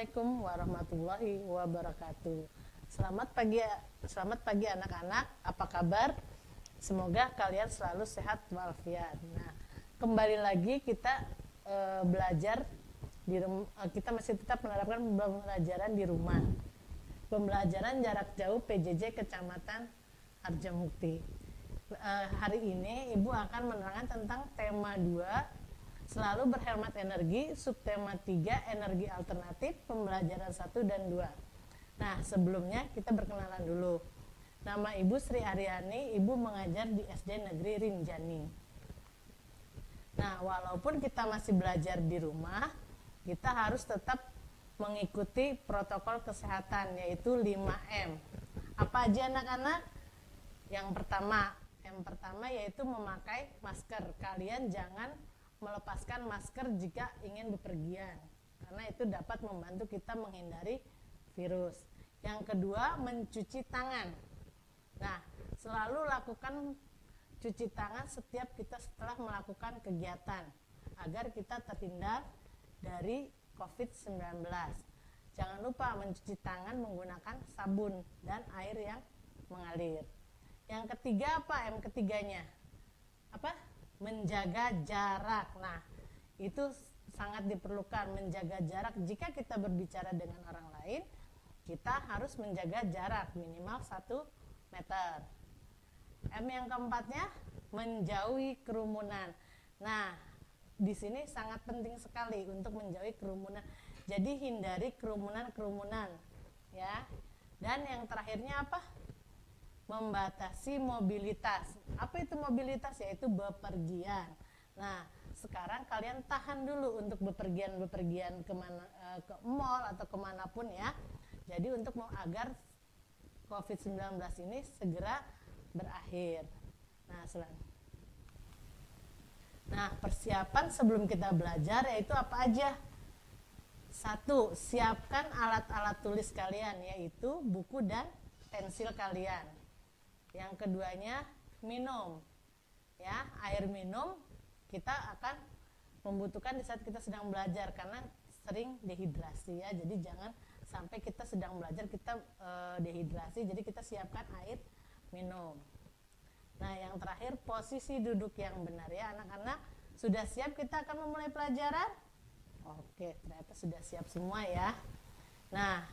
Assalamualaikum warahmatullahi wabarakatuh. Selamat pagi anak-anak. Apa kabar? Semoga kalian selalu sehat walafiat. Nah, kembali lagi kita belajar di rumah. Kita masih tetap menerapkan pembelajaran di rumah. Pembelajaran jarak jauh PJJ Kecamatan Harjamukti. Hari ini Ibu akan menerangkan tentang tema 2, selalu berhemat energi, subtema 3, energi alternatif, pembelajaran 1 dan 2. Nah, sebelumnya kita berkenalan dulu. Nama Ibu Sri Aryani, Ibu mengajar di SD Negeri Rinjani. Nah, walaupun kita masih belajar di rumah, kita harus tetap mengikuti protokol kesehatan, yaitu 5M. Apa aja anak-anak? Yang pertama yaitu memakai masker. Kalian jangan melepaskan masker jika ingin bepergian, karena itu dapat membantu kita menghindari virus. Yang kedua, mencuci tangan. Nah, selalu lakukan cuci tangan setiap kita setelah melakukan kegiatan agar kita terhindar dari COVID-19. Jangan lupa mencuci tangan menggunakan sabun dan air yang mengalir. Yang ketiga apa? M ketiganya apa? Menjaga jarak. Nah, itu sangat diperlukan, menjaga jarak. Jika kita berbicara dengan orang lain, kita harus menjaga jarak minimal 1 meter. M yang keempatnya, menjauhi kerumunan. Nah, di sini sangat penting sekali untuk menjauhi kerumunan. Jadi hindari kerumunan ya. Dan yang terakhirnya apa? Membatasi mobilitas. Apa itu mobilitas? Yaitu bepergian. Nah, sekarang kalian tahan dulu untuk bepergian kemana, ke mall atau kemanapun ya. Jadi untuk agar COVID-19 ini segera berakhir. Nah, persiapan sebelum kita belajar yaitu apa aja? 1. Siapkan alat-alat tulis kalian, yaitu buku dan pensil kalian. Yang keduanya, minum. Ya, air minum kita akan membutuhkan di saat kita sedang belajar karena sering dehidrasi ya. Jadi jangan sampai kita sedang belajar kita dehidrasi. Jadi kita siapkan air minum. Nah, yang terakhir, posisi duduk yang benar ya anak-anak. Sudah siap kita akan memulai pelajaran? Oke, ternyata sudah siap semua ya. Nah,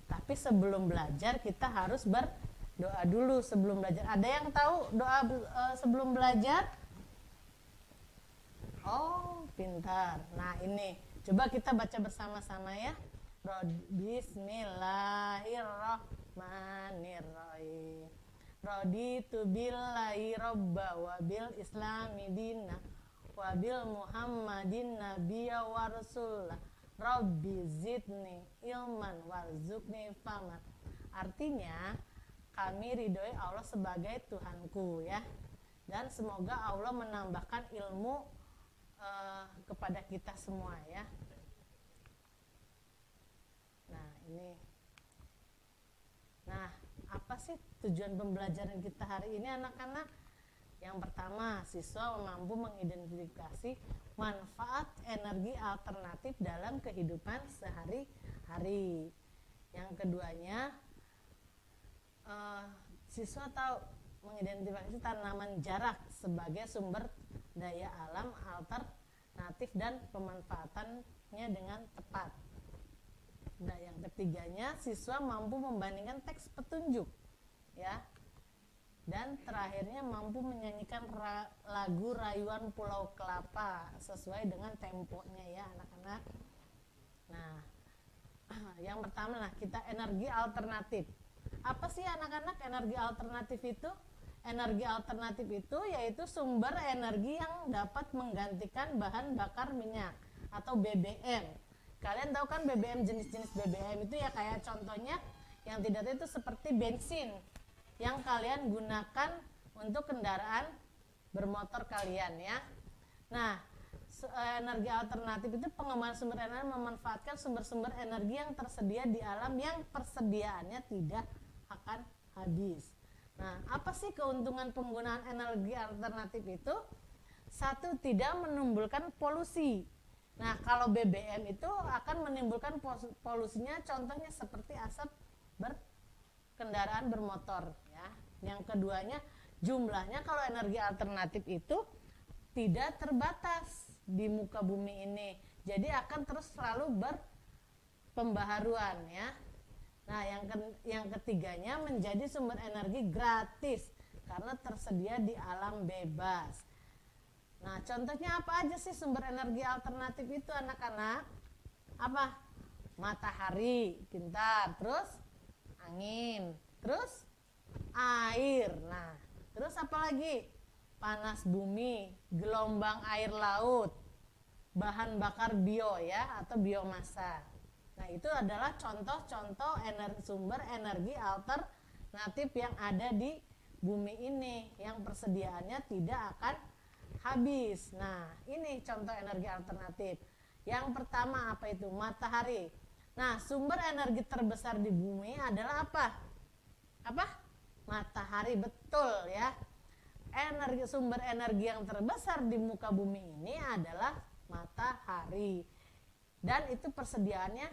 tapi sebelum belajar kita harus berdoa dulu sebelum belajar. Ada yang tahu doa sebelum belajar? Oh, pintar. Nah, ini coba kita baca bersama-sama ya. Bismillahirrahmanirrahim. Raditu billahi robba wa bil islami dina wa bil muhammadin nabiyya wa rasulah. Rabbi zidni ilman warzuqni fahman. Artinya, kami ridhoi Allah sebagai Tuhanku ya. Dan semoga Allah menambahkan ilmu kepada kita semua ya. Nah, ini. Nah, apa sih tujuan pembelajaran kita hari ini anak-anak? Yang pertama, siswa mampu mengidentifikasi manfaat energi alternatif dalam kehidupan sehari-hari. Yang keduanya, siswa tahu mengidentifikasi tanaman jarak sebagai sumber daya alam alternatif dan pemanfaatannya dengan tepat. Nah, yang ketiganya, siswa mampu membandingkan teks petunjuk ya. Dan terakhirnya mampu menyanyikan lagu rayuan Pulau Kelapa sesuai dengan temponya ya anak-anak. Nah, yang pertama kita energi alternatif. Apa sih anak-anak energi alternatif itu? Energi alternatif itu yaitu sumber energi yang dapat menggantikan bahan bakar minyak atau BBM. Kalian tahu kan BBM, jenis-jenis BBM itu ya, kayak contohnya yang tidak itu seperti bensin yang kalian gunakan untuk kendaraan bermotor kalian ya. Nah, energi alternatif itu pengembangan sumber energi memanfaatkan sumber-sumber energi yang tersedia di alam yang persediaannya tidak akan habis. Nah, apa sih keuntungan penggunaan energi alternatif itu? 1, tidak menimbulkan polusi. Nah, kalau BBM itu akan menimbulkan polusinya, contohnya seperti asap kendaraan bermotor ya. Yang keduanya, jumlahnya kalau energi alternatif itu tidak terbatas di muka bumi ini. Jadi akan terus selalu berpembaharuan ya. Nah, yang ketiganya menjadi sumber energi gratis karena tersedia di alam bebas. Nah, contohnya apa aja sih sumber energi alternatif itu anak-anak? Apa? Matahari, pintar. Terus angin. Terus air. Nah, terus apa lagi? Panas bumi, gelombang air laut, bahan bakar bio ya atau biomasa. Nah, itu adalah contoh-contoh sumber energi alternatif yang ada di bumi ini yang persediaannya tidak akan habis. Nah, ini contoh energi alternatif. Yang pertama apa itu? Matahari. Nah, sumber energi terbesar di bumi adalah apa? Apa? Matahari, betul ya. Sumber energi yang terbesar di muka bumi ini adalah matahari. Dan itu persediaannya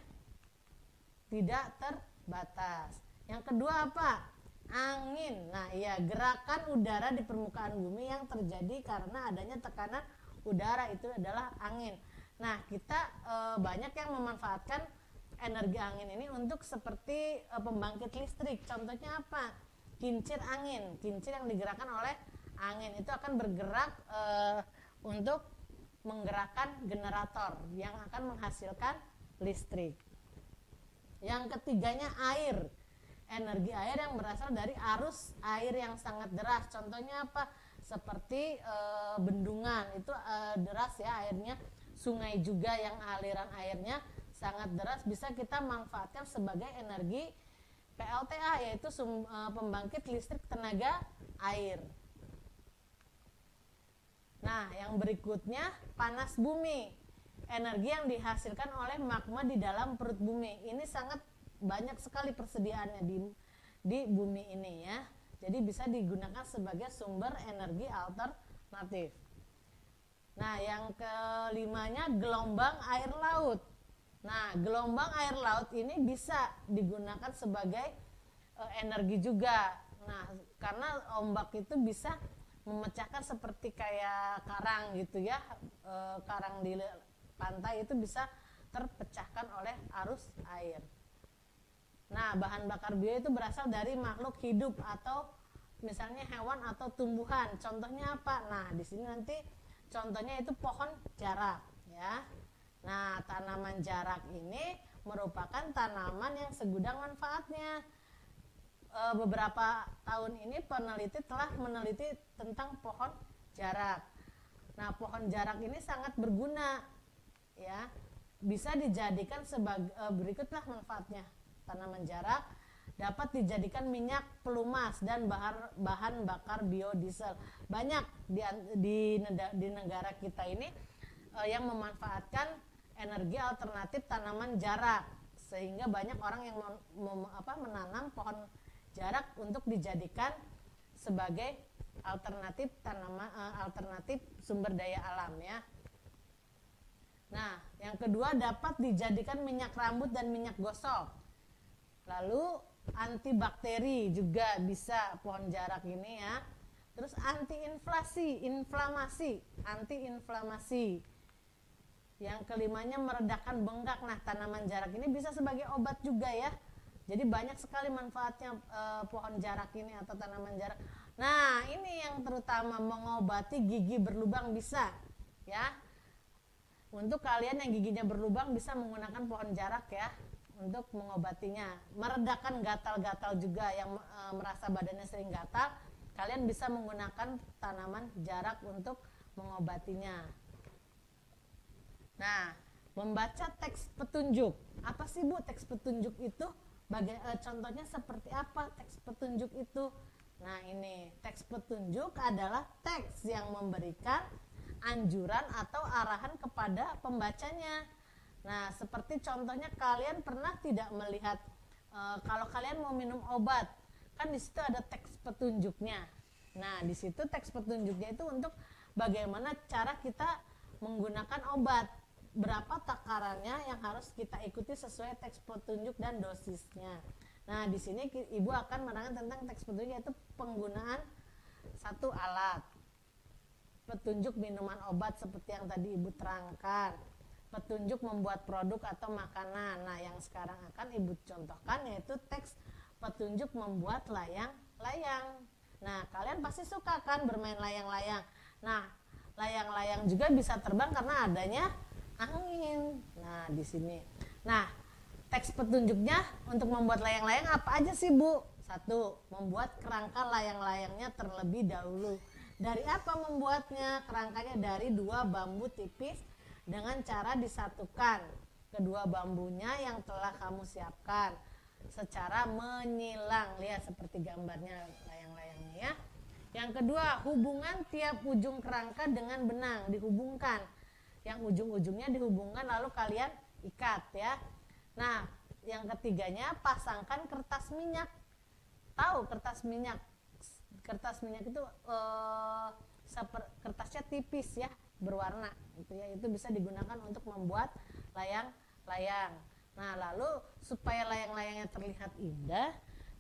tidak terbatas. Yang kedua apa? Angin. Nah, iya, gerakan udara di permukaan bumi yang terjadi karena adanya tekanan udara itu adalah angin. Nah, kita banyak yang memanfaatkan energi angin ini untuk seperti pembangkit listrik. Contohnya apa? Kincir angin. Kincir yang digerakkan oleh angin itu akan bergerak untuk menggerakkan generator yang akan menghasilkan listrik. Yang ketiganya air. Energi air yang berasal dari arus air yang sangat deras. Contohnya apa? Seperti bendungan itu deras ya airnya. Sungai juga yang aliran airnya sangat deras bisa kita manfaatkan sebagai energi PLTA, yaitu pembangkit listrik tenaga air. Nah, yang berikutnya panas bumi. Energi yang dihasilkan oleh magma di dalam perut bumi. Ini sangat banyak sekali persediaannya di bumi ini ya. Jadi bisa digunakan sebagai sumber energi alternatif. Nah, yang kelimanya gelombang air laut. Nah, gelombang air laut ini bisa digunakan sebagai energi juga. Nah, karena ombak itu bisa memecahkan seperti kayak karang gitu ya. Karang di pantai itu bisa terpecahkan oleh arus air. Nah, bahan bakar bio itu berasal dari makhluk hidup atau misalnya hewan atau tumbuhan. Contohnya apa? Nah, di sini nanti contohnya itu pohon jarak ya. Nah, tanaman jarak ini merupakan tanaman yang segudang manfaatnya. Beberapa tahun ini peneliti telah meneliti tentang pohon jarak. Nah, pohon jarak ini sangat berguna ya. Bisa dijadikan sebagai berikutlah manfaatnya. Tanaman jarak dapat dijadikan minyak pelumas dan bahan bakar biodiesel. Banyak di negara kita ini yang memanfaatkan energi alternatif tanaman jarak, sehingga banyak orang yang menanam pohon jarak untuk dijadikan sebagai alternatif alternatif sumber daya alam ya. Nah, yang kedua dapat dijadikan minyak rambut dan minyak gosok. Lalu antibakteri juga bisa pohon jarak ini ya. Terus antiinflamasi. Yang kelimanya meredakan bengkak. Nah, tanaman jarak ini bisa sebagai obat juga ya. Jadi banyak sekali manfaatnya pohon jarak ini atau tanaman jarak. Nah, ini yang terutama mengobati gigi berlubang bisa ya. Untuk kalian yang giginya berlubang bisa menggunakan pohon jarak ya untuk mengobatinya. Meredakan gatal-gatal juga yang merasa badannya sering gatal, kalian bisa menggunakan tanaman jarak untuk mengobatinya. Nah, membaca teks petunjuk. Apa sih Bu teks petunjuk itu? Contohnya seperti apa teks petunjuk itu? Nah, ini teks petunjuk adalah teks yang memberikan anjuran atau arahan kepada pembacanya. Nah, seperti contohnya kalian pernah tidak melihat kalau kalian mau minum obat, kan di situ ada teks petunjuknya. Nah, di situ teks petunjuknya itu untuk bagaimana cara kita menggunakan obat. berapa takarannya yang harus kita ikuti sesuai teks petunjuk dan dosisnya. Nah, di sini Ibu akan menerangkan tentang teks petunjuk, yaitu penggunaan satu alat, petunjuk minuman obat seperti yang tadi Ibu terangkan, petunjuk membuat produk atau makanan. Nah, yang sekarang akan Ibu contohkan yaitu teks petunjuk membuat layang-layang. Nah, kalian pasti suka kan bermain layang-layang. Nah, layang-layang juga bisa terbang karena adanya angin. Nah, di sini. Nah, teks petunjuknya untuk membuat layang-layang apa aja sih, Bu? 1. Membuat kerangka layang-layangnya terlebih dahulu. Dari apa membuatnya? Kerangkanya dari 2 bambu tipis dengan cara disatukan kedua bambunya yang telah kamu siapkan secara menyilang. Lihat seperti gambarnya layang-layangnya ya. Yang kedua, hubungan tiap ujung kerangka dengan benang, dihubungkan. Yang ujung-ujungnya dihubungkan lalu kalian ikat ya. Nah, yang ketiganya, pasangkan kertas minyak. Tahu kertas minyak? Kertas minyak itu kertasnya tipis ya, berwarna gitu ya. Itu bisa digunakan untuk membuat layang-layang. Nah, lalu supaya layang-layangnya terlihat indah,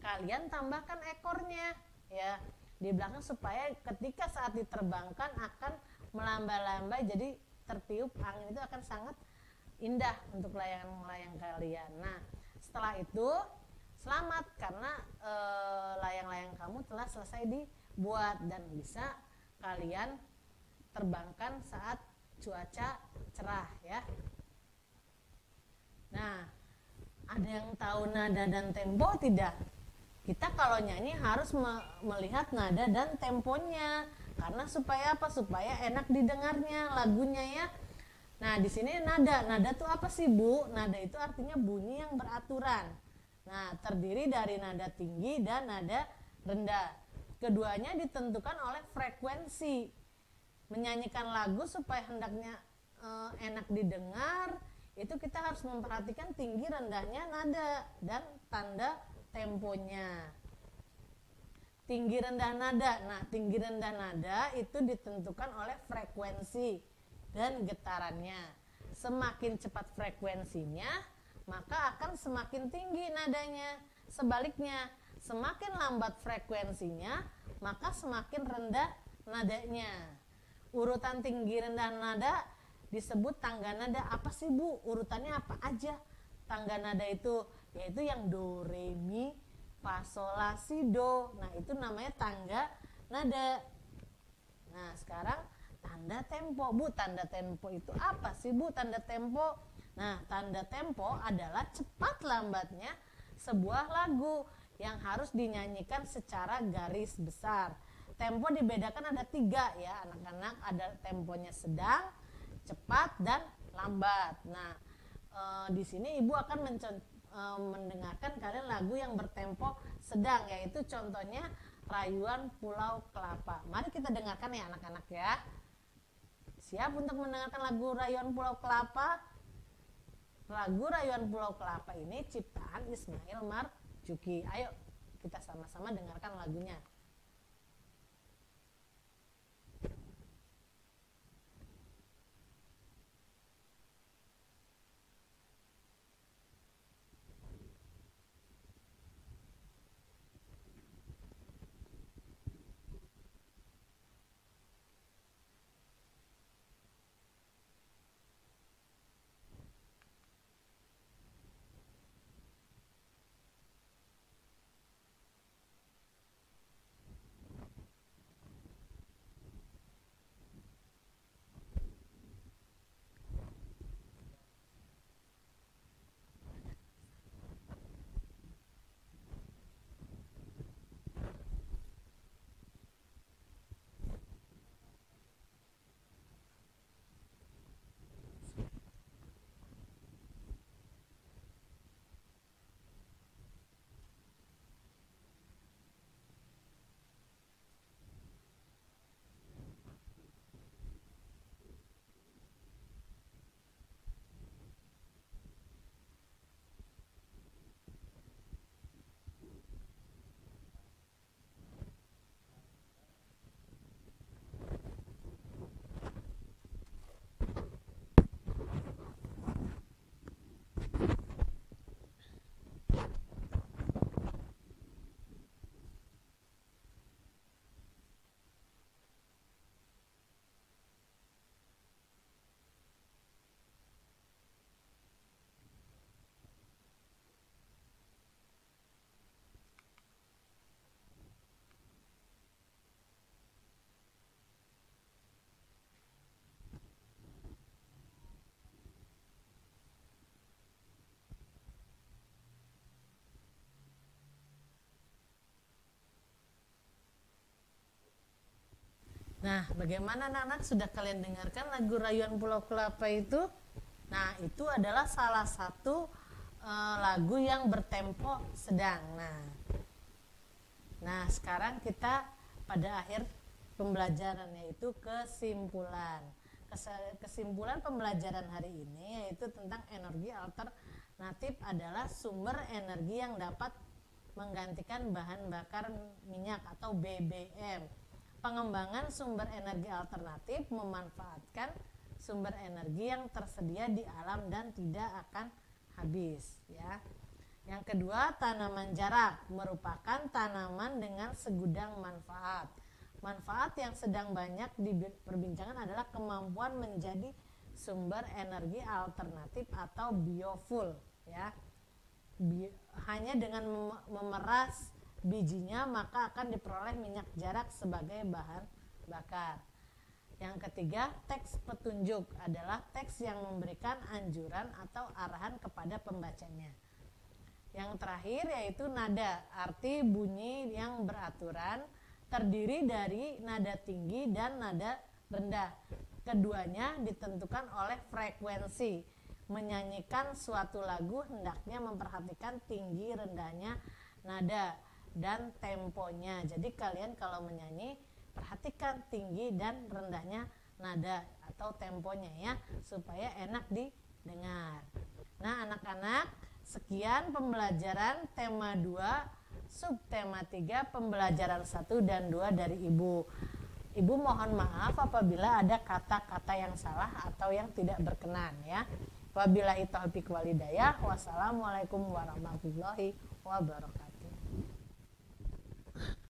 kalian tambahkan ekornya ya di belakang supaya ketika saat diterbangkan akan melambai-lambai, jadi tertiup angin, itu akan sangat indah untuk layang-layang kalian. Nah, setelah itu selamat karena layang-layang kamu telah selesai dibuat dan bisa kalian terbangkan saat cuaca cerah ya. Nah, ada yang tahu nada dan tempo tidak? Kita kalau nyanyi harus melihat nada dan temponya, karena supaya apa? Supaya enak didengarnya lagunya ya. Nah, di sini nada tuh apa sih, Bu? Nada itu artinya bunyi yang beraturan. Nah, terdiri dari nada tinggi dan nada rendah. Keduanya ditentukan oleh frekuensi. Menyanyikan lagu supaya hendaknya enak didengar, itu kita harus memperhatikan tinggi rendahnya nada dan tanda temponya. Tinggi rendah nada. Nah, tinggi rendah nada itu ditentukan oleh frekuensi dan getarannya. Semakin cepat frekuensinya, maka akan semakin tinggi nadanya. Sebaliknya, semakin lambat frekuensinya, maka semakin rendah nadanya. Urutan tinggi rendah nada disebut tangga nada. Apa sih, Bu? Urutannya apa aja? Tangga nada itu yaitu yang do, re, mi, fa, sol, la, si, do. Nah, itu namanya tangga nada. Nah, sekarang tanda tempo. Bu, tanda tempo itu apa sih, Bu? Tanda tempo. Nah, tanda tempo adalah cepat lambatnya sebuah lagu yang harus dinyanyikan secara garis besar. Tempo dibedakan ada 3 ya, anak-anak. Ada temponya sedang, cepat, dan lambat. Nah, di sini Ibu akan mendengarkan kalian lagu yang bertempo sedang, yaitu contohnya Rayuan Pulau Kelapa. Mari kita dengarkan ya anak-anak ya. Siap untuk mendengarkan lagu Rayuan Pulau Kelapa? Lagu Rayuan Pulau Kelapa ini ciptaan Ismail Marzuki. Ayo kita sama-sama dengarkan lagunya. Nah, bagaimana anak-anak, sudah kalian dengarkan lagu Rayuan Pulau Kelapa itu? Nah, itu adalah salah satu lagu yang bertempo sedang. Nah, sekarang kita pada akhir pembelajaran, yaitu kesimpulan. Kesimpulan pembelajaran hari ini yaitu tentang energi alternatif adalah sumber energi yang dapat menggantikan bahan bakar minyak atau BBM. Pengembangan sumber energi alternatif memanfaatkan sumber energi yang tersedia di alam dan tidak akan habis, ya. Yang kedua, tanaman jarak merupakan tanaman dengan segudang manfaat. Manfaat yang sedang banyak diperbincangkan adalah kemampuan menjadi sumber energi alternatif atau biofuel, ya. Hanya dengan memeras bijinya maka akan diperoleh minyak jarak sebagai bahan bakar. Yang ketiga, teks petunjuk adalah teks yang memberikan anjuran atau arahan kepada pembacanya. Yang terakhir yaitu nada, arti bunyi yang beraturan, terdiri dari nada tinggi dan nada rendah. Keduanya ditentukan oleh frekuensi. Menyanyikan suatu lagu hendaknya memperhatikan tinggi rendahnya nada dan temponya. Jadi kalian kalau menyanyi perhatikan tinggi dan rendahnya nada atau temponya, ya, supaya enak didengar. Nah, anak-anak, sekian pembelajaran tema 2, subtema 3, pembelajaran 1 dan 2 dari Ibu. Ibu mohon maaf apabila ada kata-kata yang salah atau yang tidak berkenan, ya. Wabillahi taufiq walhidayah. Wassalamualaikum warahmatullahi wabarakatuh.